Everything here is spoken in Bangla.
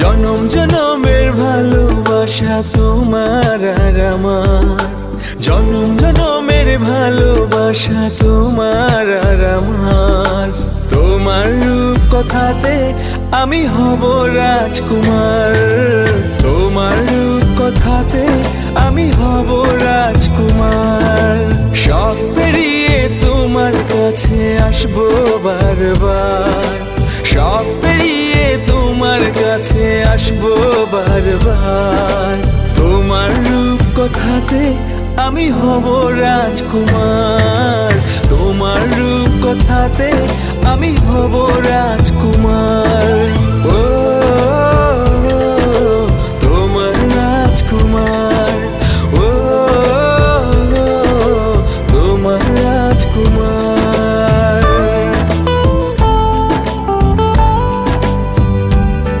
জনম জনমের ভালোবাসা তোমার আর আমার, জনম জনমের ভালোবাসা তোমার আর আমার। তোমার রূপ কথাতে আমি হব রাজকুমার, তোমার রূপ কথাতে আমি হব রাজকুমার। সব পেরিয়ে তোমার কাছে আসবো বারবার, সব পেরিয়ে তোমার কাছে আসবো বারবার। তোমার রূপ কথাতে আমি হব রাজকুমার, তোমার রূপ কথাতে আমি হব রাজকুমার। ও